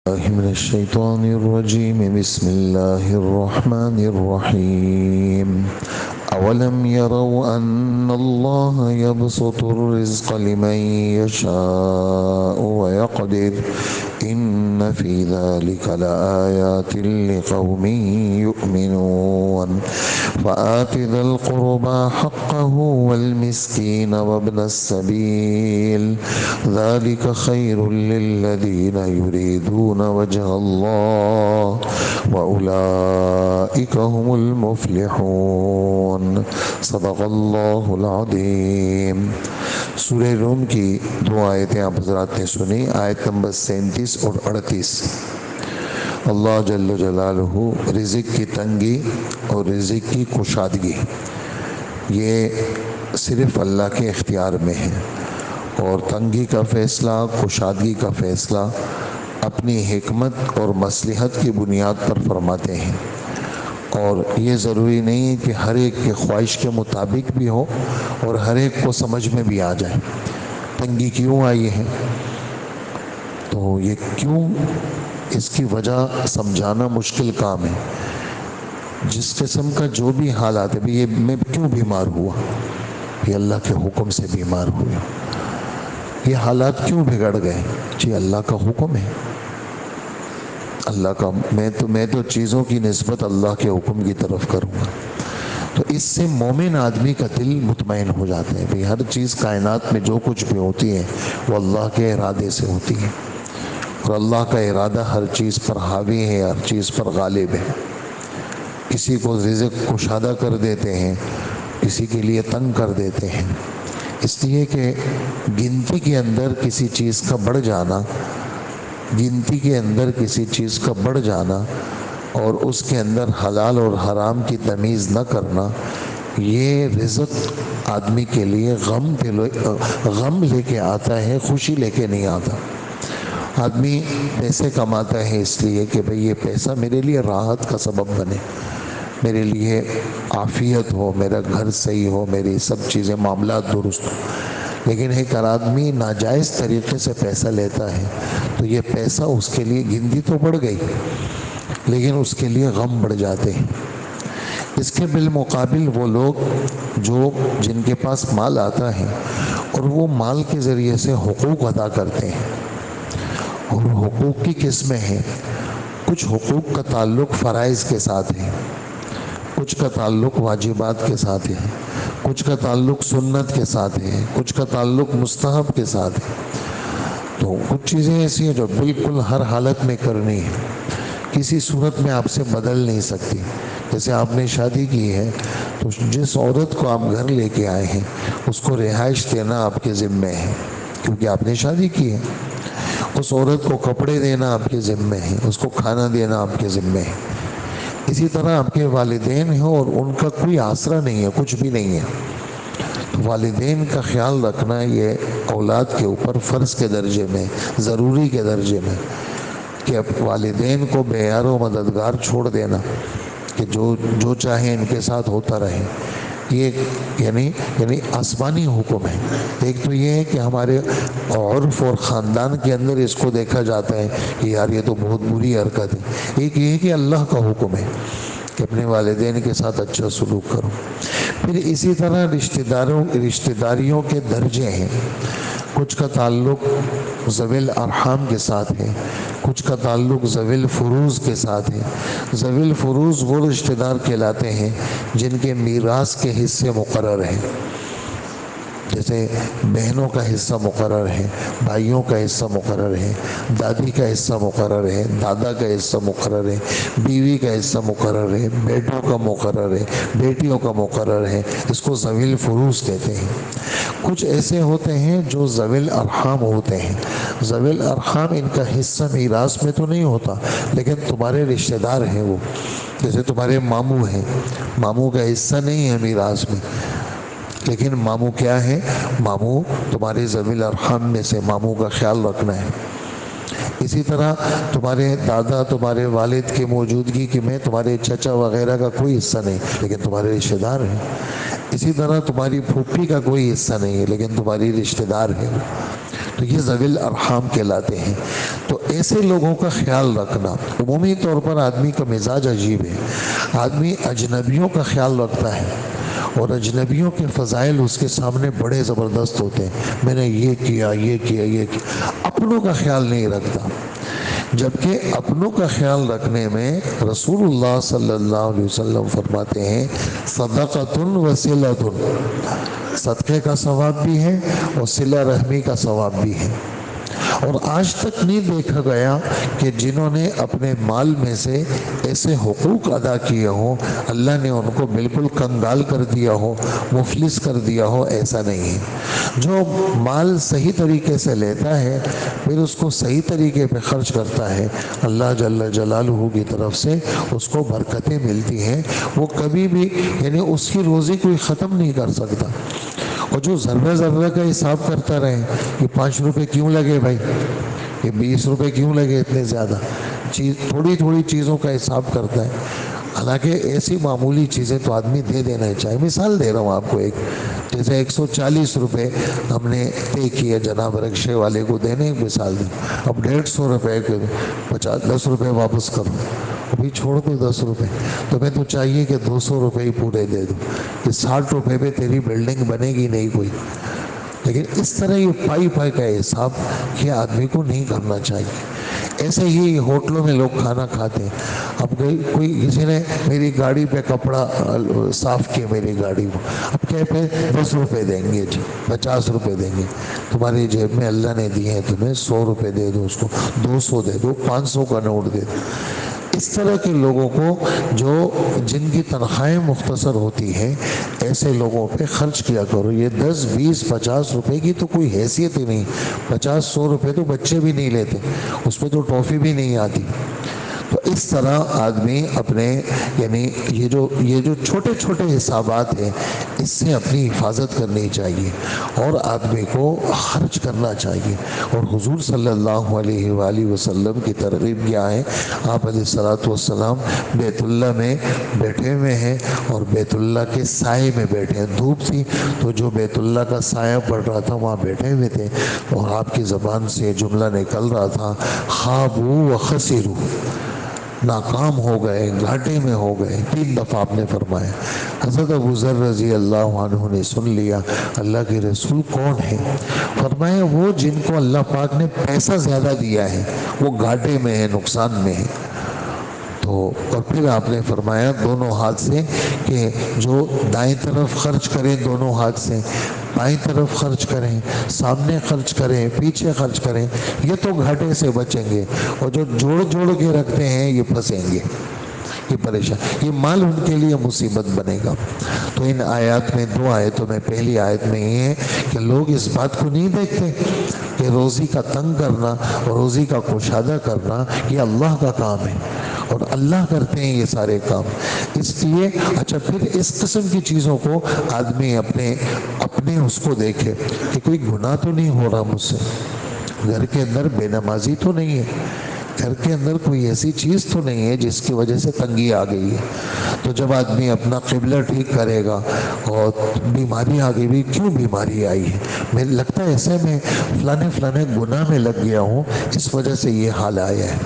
من الشيطان الرجيم. بسم الله الرحمن الرحيم. أولم يروا أن الله يبسط الرزق لمن يشاء ويقدر إن في ذلك لآيات لقوم يؤمنون. فآت ذا القربى حقه والمسكين وابن السبيل ذلك خير للذين يريدون وجه الله وأولئك هم المفلحون. صدق اللہ العظیم. سورہ روم کی دو آیتیں آپ حضرات نے سنی، آیت نمبر 37 اور 38. اللہ جل جلالہ رزق کی تنگی اور رزق کی کشادگی یہ صرف اللہ کے اختیار میں ہے، اور تنگی کا فیصلہ، کشادگی کا فیصلہ اپنی حکمت اور مصلحت کی بنیاد پر فرماتے ہیں. اور یہ ضروری نہیں ہے کہ ہر ایک کے خواہش کے مطابق بھی ہو اور ہر ایک کو سمجھ میں بھی آ جائے. تنگی کیوں آئی ہے، تو یہ کیوں، اس کی وجہ سمجھانا مشکل کام ہے. جس قسم کا جو بھی حالات ہے، یہ میں کیوں بیمار ہوا، یہ اللہ کے حکم سے بیمار ہوا. یہ حالات کیوں بگڑ گئے، جی اللہ کا حکم ہے. اللہ کا میں تو چیزوں کی نسبت اللہ کے حکم کی طرف کروں گا. تو اس سے مومن آدمی کا دل مطمئن ہو جاتا ہے. بھئی ہر چیز کائنات میں جو کچھ بھی ہوتی ہے وہ اللہ کے ارادے سے ہوتی ہے، اور اللہ کا ارادہ ہر چیز پر حاوی ہے، ہر چیز پر غالب ہے. کسی کو رزق کشادہ کر دیتے ہیں، کسی کے لیے تنگ کر دیتے ہیں. اس لیے کہ گنتی کے اندر کسی چیز کا بڑھ جانا، گنتی کے اندر کسی چیز کا بڑھ جانا اور اس کے اندر حلال اور حرام کی تمیز نہ کرنا، یہ رزق آدمی کے لیے غم لے کے آتا ہے، خوشی لے کے نہیں آتا. آدمی پیسے کماتا ہے اس لیے کہ بھئی یہ پیسہ میرے لیے راحت کا سبب بنے، میرے لیے عافیت ہو، میرا گھر صحیح ہو، میری سب چیزیں معاملات درست ہو. لیکن ایک آدمی ناجائز طریقے سے پیسہ لیتا ہے تو یہ پیسہ اس کے لیے گنتی تو بڑھ گئی، لیکن اس کے لیے غم بڑھ جاتے ہیں. اس کے بالمقابل وہ لوگ جن کے پاس مال آتا ہے اور وہ مال کے ذریعے سے حقوق ادا کرتے ہیں. اور حقوق کی قسمیں ہیں. کچھ حقوق کا تعلق فرائض کے ساتھ ہے، کچھ کا تعلق واجبات کے ساتھ ہے، کچھ کا تعلق سنت کے ساتھ ہے، کچھ کا تعلق مستحب کے ساتھ ہے. تو کچھ چیزیں ایسی ہیں جو بالکل ہر حالت میں کرنی ہے، کسی صورت میں آپ سے بدل نہیں سکتی. جیسے آپ نے شادی کی ہے تو جس عورت کو آپ گھر لے کے آئے ہیں اس کو رہائش دینا آپ کے ذمے ہے، کیونکہ آپ نے شادی کی ہے. اس عورت کو کپڑے دینا آپ کے ذمے ہے، اس کو کھانا دینا آپ کے ذمے ہے. اسی طرح آپ کے والدین ہیں اور ان کا کوئی آسرا نہیں ہے، کچھ بھی نہیں ہے. تو والدین کا خیال رکھنا یہ اولاد کے اوپر فرض کے درجے میں، ضروری کے درجے میں، کہ اب والدین کو بے یار و مددگار چھوڑ دینا کہ جو چاہے ان کے ساتھ ہوتا رہے، یہ یعنی آسمانی حکم ہے. ایک تو یہ ہے کہ ہمارے عرف اور خاندان کے اندر اس کو دیکھا جاتا ہے کہ یار یہ تو بہت بری حرکت ہے. ایک یہ ہے کہ اللہ کا حکم ہے کہ اپنے والدین کے ساتھ اچھا سلوک کرو. پھر اسی طرح رشتہ داریوں کے درجے ہیں. کچھ کا تعلق ذوی الارحام کے ساتھ ہے، کچھ کا تعلق ذوی الفروض کے ساتھ ہے. ذوی الفروض وہ رشتہ دار کہلاتے ہیں جن کے میراث کے حصے مقرر ہیں. جیسے بہنوں کا حصہ مقرر ہے، بھائیوں کا حصہ مقرر ہے، دادی کا حصہ مقرر ہے، دادا کا حصہ مقرر ہے، بیوی کا حصہ مقرر ہے، بیٹوں کا مقرر ہے، بیٹیوں کا مقرر ہے. اس کو ذوی الفروض کہتے ہیں. کچھ ایسے ہوتے ہیں جو ذوی الارحام ہوتے ہیں. ذوی الارحام ان کا حصہ میراث میں تو نہیں ہوتا، لیکن تمہارے رشتہ دار ہیں. وہ جیسے تمہارے ماموں ہیں، ماموں کا حصہ نہیں ہے میراث میں، لیکن ماموں کیا ہے، ماموں تمہارے ذوی الارحام میں سے، ماموں کا خیال رکھنا ہے. اسی طرح تمہارے دادا، تمہارے والد کی موجودگی کی میں تمہارے چچا وغیرہ کا کوئی حصہ نہیں، لیکن تمہارے رشتہ دار ہیں. اسی طرح تمہاری پھوپھی کا کوئی حصہ نہیں ہے، لیکن تمہاری رشتہ دار ہے. تو یہ ذوی الارحام کہلاتے ہیں. تو ایسے لوگوں کا خیال رکھنا. عمومی طور پر آدمی کا مزاج عجیب ہے. آدمی اجنبیوں کا خیال رکھتا ہے اور اجنبیوں کے فضائل اس کے سامنے بڑے زبردست ہوتے ہیں. میں نے یہ کیا، یہ کیا، یہ کیا. اپنوں کا خیال نہیں رکھتا. جبکہ اپنوں کا خیال رکھنے میں رسول اللہ صلی اللہ علیہ وسلم فرماتے ہیں صدقۃ و صلۃ، صدقے کا ثواب بھی ہے اور صلہ رحمی کا ثواب بھی ہے. اور آج تک نہیں دیکھا گیا کہ جنہوں نے اپنے مال میں سے ایسے حقوق ادا کیے ہوں اللہ نے ان کو بالکل کنگال کر دیا ہو، مفلس کر دیا ہو. ایسا نہیں ہے. جو مال صحیح طریقے سے لیتا ہے پھر اس کو صحیح طریقے پہ خرچ کرتا ہے، اللہ جل جلالہ کی طرف سے اس کو برکتیں ملتی ہیں. وہ کبھی بھی یعنی اس کی روزی کوئی ختم نہیں کر سکتا. اور جو ذرہ ذرہ کا حساب کرتا رہے، یہ 5 روپے کیوں لگے بھائی، یہ 20 روپے کیوں لگے اتنے زیادہ، تھوڑی تھوڑی چیزوں کا حساب کرتا ہے. حالانکہ ایسی معمولی چیزیں تو آدمی دے دینا چاہیے. مثال دے رہا ہوں آپ کو ایک، جیسے 140 روپے ہم نے طے کیے جناب رکشے والے کو دینے، ایک مثال دیں. اب 150 روپے کے 10 روپے واپس کرو، ابھی چھوڑ دو 10 روپے. تمہیں تو چاہیے کہ 200 روپے ہی پورے دے دو، کہ 60 روپے پہ تیری بلڈنگ بنے گی نہیں کوئی. لیکن اس طرح یہ پائی پائی کا حساب یہ آدمی کو نہیں کرنا چاہیے. ایسے ہی ہوٹلوں میں لوگ کھانا کھاتے ہیں. اب کوئی کسی نے میری گاڑی پہ کپڑا صاف کیا میری گاڑی کو، اب کہتے 10 روپے دیں گے جی، 50 روپے دیں گے. تمہاری جیب میں اللہ نے دیے ہیں تمہیں 100 روپے دے دو، اس کو 200 دے دو، 500 کا نوٹ دے دو. اس طرح کے لوگوں کو جو جن کی تنخواہیں مختصر ہوتی ہیں ایسے لوگوں پہ خرچ کیا کرو. یہ 10 20 50 روپے کی تو کوئی حیثیت ہی نہیں. 50 100 روپے تو بچے بھی نہیں لیتے، اس پہ تو ٹافی بھی نہیں آتی. تو اس طرح آدمی اپنے یعنی یہ جو چھوٹے چھوٹے حسابات ہیں اس سے اپنی حفاظت کرنی چاہیے اور آدمی کو خرچ کرنا چاہیے. اور حضور صلی اللہ علیہ وآلہ وسلم کی ترغیب کیا ہے؟ آپ علیہ الصلوۃ والسلام بیت اللہ میں بیٹھے ہوئے ہیں اور بیت اللہ کے سائے میں بیٹھے ہیں. دھوپ تھی تو جو بیت اللہ کا سایہ پڑ رہا تھا وہاں بیٹھے ہوئے تھے اور آپ کی زبان سے جملہ نکل رہا تھا خابوا وخسروا، ناکام ہو گئے، گھاٹے میں ہو گئے. 3 دفعہ آپ نے فرمایا. حضرت ابو ذر رضی اللہ عنہ نے سن لیا اللہ کے رسول کون ہے؟ فرمایا وہ جن کو اللہ پاک نے پیسہ زیادہ دیا ہے وہ گھاٹے میں ہے، نقصان میں ہے. اور پھر آپ نے فرمایا دونوں ہاتھ سے کہ جو دائیں طرف خرچ کریں دونوں ہاتھ سے، بائیں طرف خرچ کریں، سامنے خرچ کریں، پیچھے خرچ کریں، یہ تو گھاٹے سے بچیں گے. اور جو جوڑ کے رکھتے ہیں یہ پھنسیں گے، یہ پریشان، یہ مال ان کے لیے مصیبت بنے گا. تو ان آیات میں 2 آیتوں میں پہلی آیت میں یہ ہے کہ لوگ اس بات کو نہیں دیکھتے کہ روزی کا تنگ کرنا اور روزی کا کشادہ کرنا یہ اللہ کا کام ہے اور اللہ کرتے ہیں یہ سارے کام. اس لیے اچھا پھر اس قسم کی چیزوں کو آدمی اپنے اس کو دیکھے کہ کوئی گناہ تو نہیں ہو رہا مجھ سے، گھر کے اندر بے نمازی تو نہیں ہے، گھر کے اندر کوئی ایسی چیز تو نہیں ہے جس کی وجہ سے تنگی آ گئی ہے. تو جب آدمی اپنا قبلہ ٹھیک کرے گا اور بیماری آ گئی بھی، کیوں بیماری آئی ہے، مجھے لگتا ہے ایسے میں فلانے گناہ میں لگ گیا ہوں اس وجہ سے یہ حال آیا ہے.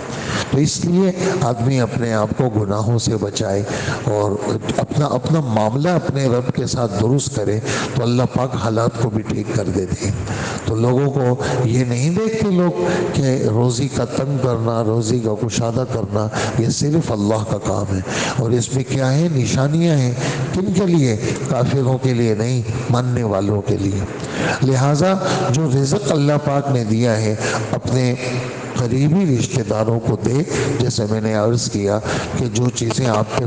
تو اس لیے آدمی اپنے آپ کو گناہوں سے بچائے اور اپنا معاملہ اپنے رب کے ساتھ درست کرے تو اللہ پاک حالات کو بھی ٹھیک کر دیتے ہیں. تو لوگوں کو یہ نہیں دیکھتے لوگ کہ روزی کا تنگ کرنا، روزی کا کشادہ کرنا یہ صرف اللہ کا کام ہے. اور اس میں کیا ہے؟ نشانیاں ہیں. کن کے لیے؟ کافروں کے لیے نہیں، ماننے والوں کے لیے. لہٰذا جو رزق اللہ پاک نے دیا ہے اپنے قریبی رشتہ داروں کو دے. جیسے میں نے عرض کیا کہ جو چیزیں آپ کے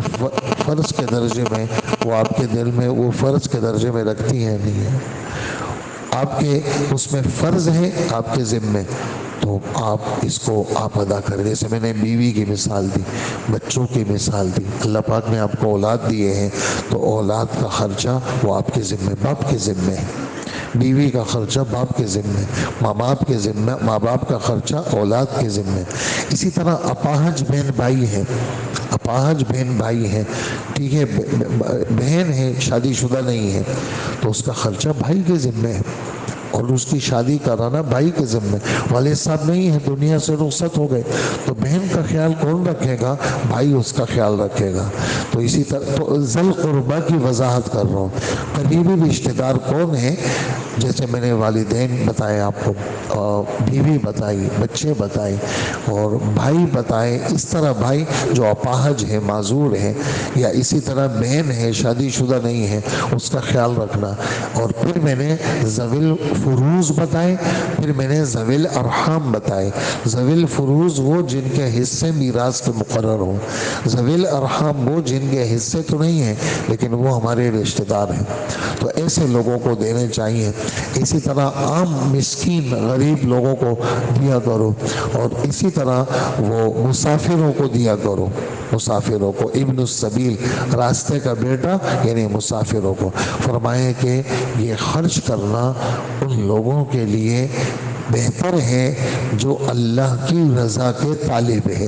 فرض کے درجے میں وہ آپ کے دل میں وہ فرض کے درجے میں رکھتی ہیں نہیں ہے، آپ کے اس میں فرض ہے آپ کے ذمے، تو آپ اس کو آپ ادا کریں. جیسے میں نے بیوی کی مثال دی، بچوں کی مثال دی. اللہ پاک نے آپ کو اولاد دیے ہیں تو اولاد کا خرچہ وہ آپ کے ذمے، باپ کے ذمے ہے. بیوی کا خرچہ باپ کے ذمے، ماں باپ کا خرچہ اولاد کے ذمے. اسی طرح اپاہج بہن بھائی ہیں، ٹھیک ہے، بہن ہے شادی شدہ نہیں ہے تو اس کا خرچہ بھائی کے ذمے ہے. اور اس کی شادی کرانا بھائی کے ذمہ، والد صاحب نہیں ہے، دنیا سے رخصت ہو گئے، تو بہن کا خیال کون رکھے گا؟ بھائی اس کا خیال رکھے گا۔ تو اسی طرح تو ذل قربا کی وضاحت کر رہا ہوں، قریبی رشتہ دار کون ہے؟ جیسے میں نے والدین بتائے آپ کو، بیوی بتائی، بچے بتائے اور بھائی بتائے۔ اس طرح بھائی جو اپاہج ہے، معذور ہے، یا اسی طرح بہن ہے شادی شدہ نہیں ہے، اس کا خیال رکھنا۔ اور پھر میں نے ذوی الفروض بتائے، پھر میں نے ذوی الارحام بتائے۔ ذوی الفروض وہ جن کے حصے میراث کے مقرر ہوں، ذوی الارحام وہ جن کے حصے تو نہیں ہیں لیکن وہ ہمارے رشتہ دار ہیں، تو ایسے لوگوں کو دینے چاہیے۔ اسی طرح عام مسکین غریب لوگوں کو دیا کرو، اور اسی طرح وہ مسافروں کو دیا کرو، مسافروں کو، ابن السبیل، راستے کا بیٹا، یعنی مسافروں کو۔ فرمائے کہ یہ خرچ کرنا ان لوگوں کے لیے بہتر ہے جو اللہ کی رضا کے طالب ہے،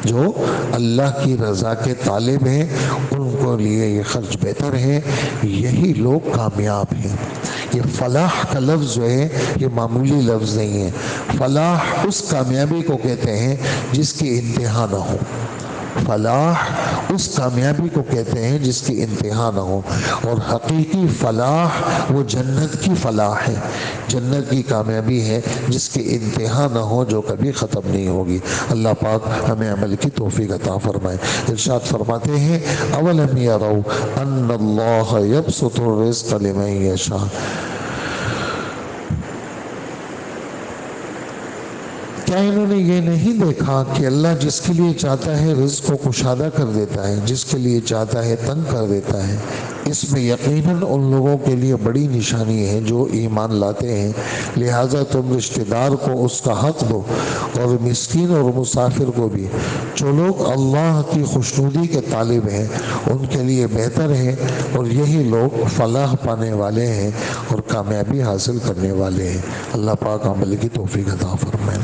جو اللہ کی رضا کے طالب ہیں، ان کو لیے یہ خرچ بہتر ہے، یہی لوگ کامیاب ہیں۔ یہ فلاح کا لفظ جو ہے یہ معمولی لفظ نہیں ہے، فلاح اس کامیابی کو کہتے ہیں جس کی انتہا نہ ہو، فلاح اس کامیابی کو کہتے ہیں جس کی انتہا نہ ہو، اور حقیقی فلاح وہ جنت کی فلاح ہے، جنت کی کامیابی ہے جس کی انتہا نہ ہو، جو کبھی ختم نہیں ہوگی۔ اللہ پاک ہمیں عمل کی توفیق عطا فرمائے۔ ارشاد فرماتے ہیں اولم یروا ان اللہ یبسط الرزق لمن یشاء، کیا انہوں نے یہ نہیں دیکھا کہ اللہ جس کے لیے چاہتا ہے رزق کو کشادہ کر دیتا ہے، جس کے لیے چاہتا ہے تنگ کر دیتا ہے؟ اس میں یقیناً ان لوگوں کے لیے بڑی نشانی ہے جو ایمان لاتے ہیں، لہٰذا تم رشتہ دار کو اس کا حق دو اور مسکین اور مسافر کو بھی۔ جو لوگ اللہ کی خوشنودی کے طالب ہیں ان کے لیے بہتر ہے، اور یہی لوگ فلاح پانے والے ہیں اور کامیابی حاصل کرنے والے ہیں۔ اللہ پاک عمل کی توفیق عطا فرمائے۔